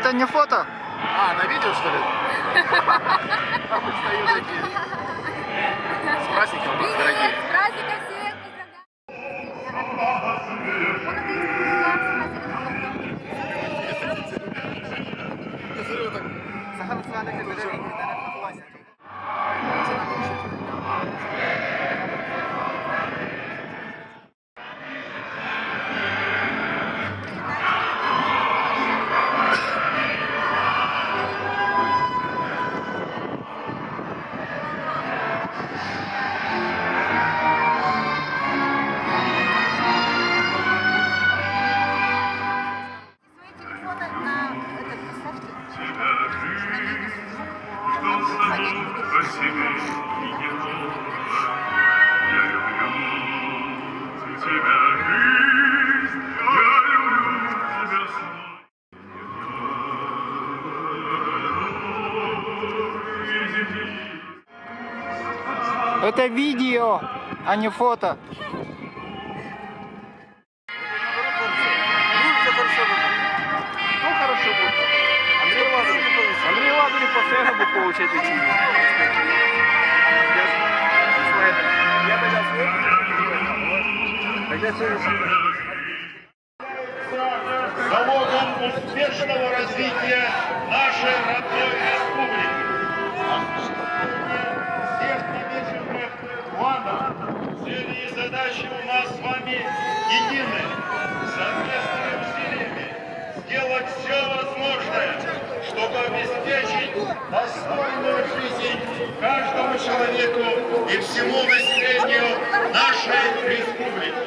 Это не фото? А, на видео, что ли? А мы встаем такие. С праздником, дорогие. С праздником всех Это видео, а не фото. Андрей Ладович постоянно будет получать эти. Я тогда залогом успешного развития нашей родной республики. Всех намеченных планов, цели и задачи у нас с вами едины. Совместными усилиями сделать все возможное, чтобы обеспечить достойную жизнь каждому человеку и всему населению нашей республики.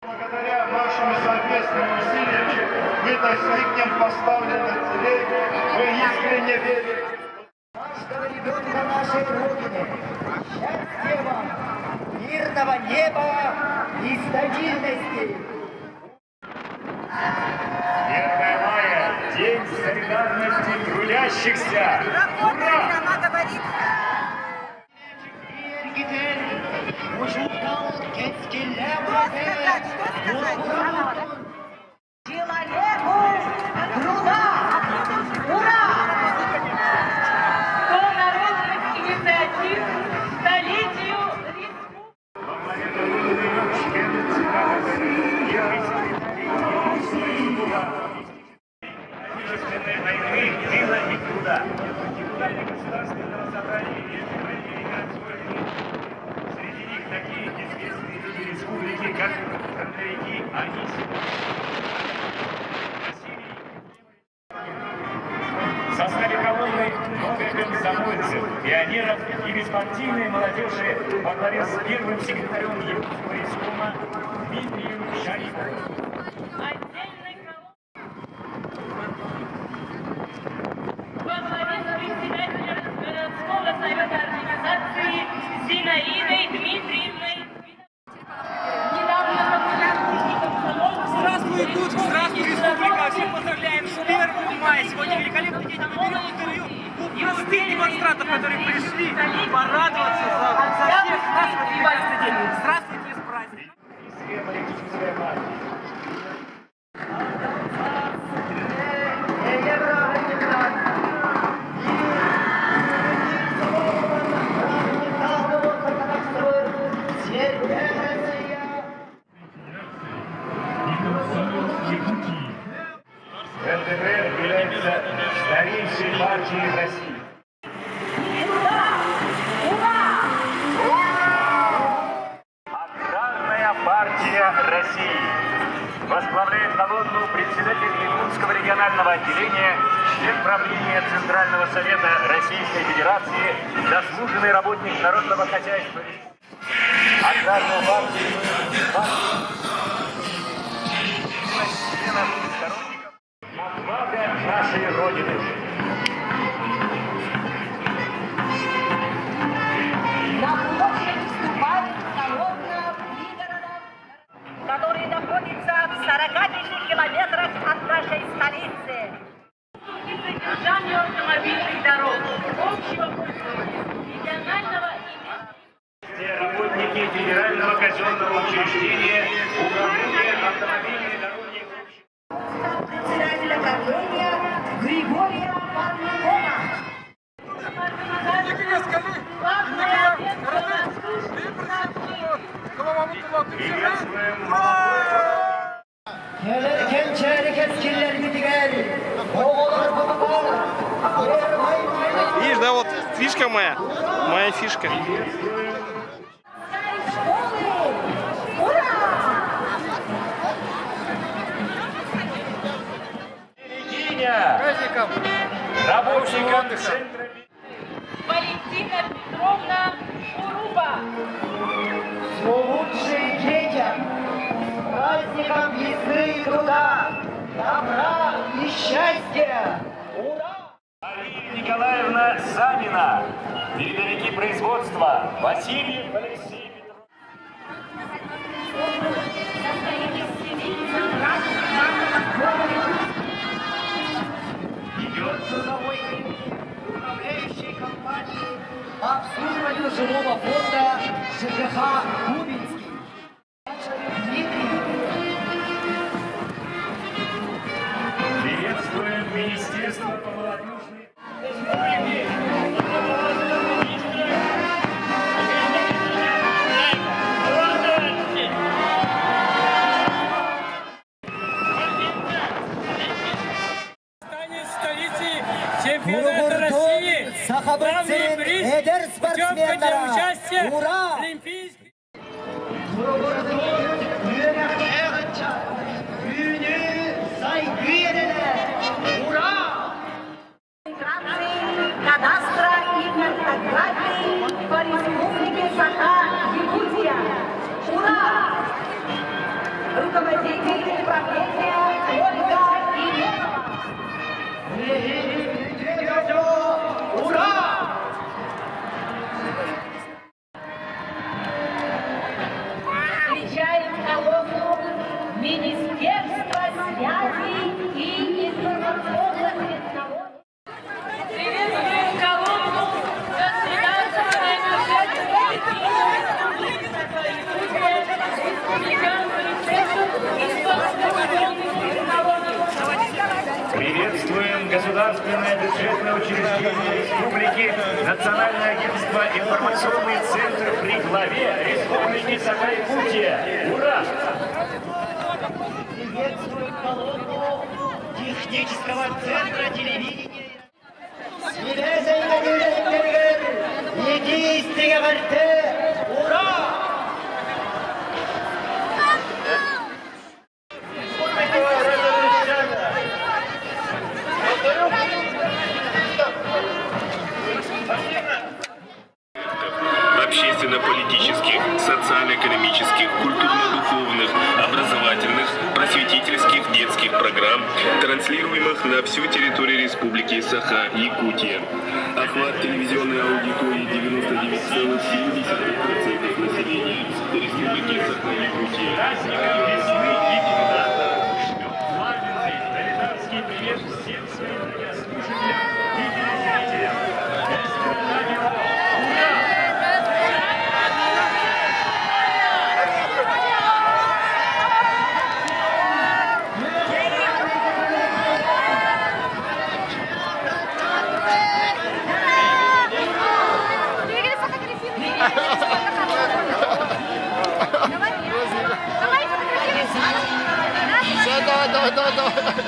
Благодаря нашим совместным усилиям мы достигнем поставленных целей. Мы искренне верим. Каждого ребенка нашей Родины. Счастья вам, мирного неба и стабильности. 1 мая – День солидарности трудящихся. Ура! Человеку труда! Ура! 100 народных инициатив столетию войны, мира и труда. Депутаты Государственного собрания среди них такие известные люди республики, как фронтовики Анисимов, в составе колонны много комсомольцев, пионеров и беспартийной молодежи во главе с первым секретарем Якутского райкома Дмитрием Шариповым. во главе с председателем городского совета организации Зинаидой Дмитриевной. Здравствуй, Якутск! Здравствуй, республика! Всех поздравляем с 1 мая! Сегодня великолепный день. Мы берем интервью у простых демонстрантов, которые пришли порадоваться за всех нас в этот прекрасный день. Здравствуйте, с праздником! ЛДПР является старейшей партией в России. Аграрная партия России. Возглавляет колонну председатель Якутского регионального отделения, член правления Центрального совета Российской Федерации, заслуженный работник народного хозяйства. Аграрная партия отвага нашей Родины. На площадь вступают колонна пригородов, которые находятся в 45 километрах от нашей столицы. И содержанию автомобильных дорог общего пользования, регионального и Все работники федерального казенного учреждения управления автомобильной дороги. Председателя правления Приветствуем молодой. Видишь, да, вот фишка моя. Моя фишка. Региня. Праздником! Работникам центра. Валентина Петровна Шуруба. Лучшие детям, с праздником весны и труда, добра и счастья! Ура! Мария Николаевна Санина. Передовики производства. Васильев Алексей Петрович. Трудовой управляющей компании по обслуживанию жилого фонда ЖКХ Кубинский. Дмитрий. Приветствуем Министерство по молодежной... Станет столицей чемпионата России. Главный приз путем участия в Олимпийских. Кадастра и картографии по республике Саха-Якутия. Ура! Руководитель управления Ольга Еленова. Ура! Встречаем колонну Министерства связи и информационных технологий. Приветствуем колонну государственной Приветствуем государственное бюджетное учреждение Республики, Национальное агентство информационный центр при главе Республики Саха-Якутия. Ура! Приветствуем колонну технического центра телевидения. Ура! общественно-политических, социально-экономических, культурно-духовных, образовательных, просветительских, детских программ, транслируемых на всю территорию Республики Саха-Якутия. Охват телевизионной аудитории 99,7% населения Республики Саха-Якутия. Праздником весны и труда. Шлет пламенный пролетарский привет всем своим радиослушателям и телезрителям. Радио. Ура! Давай, давай.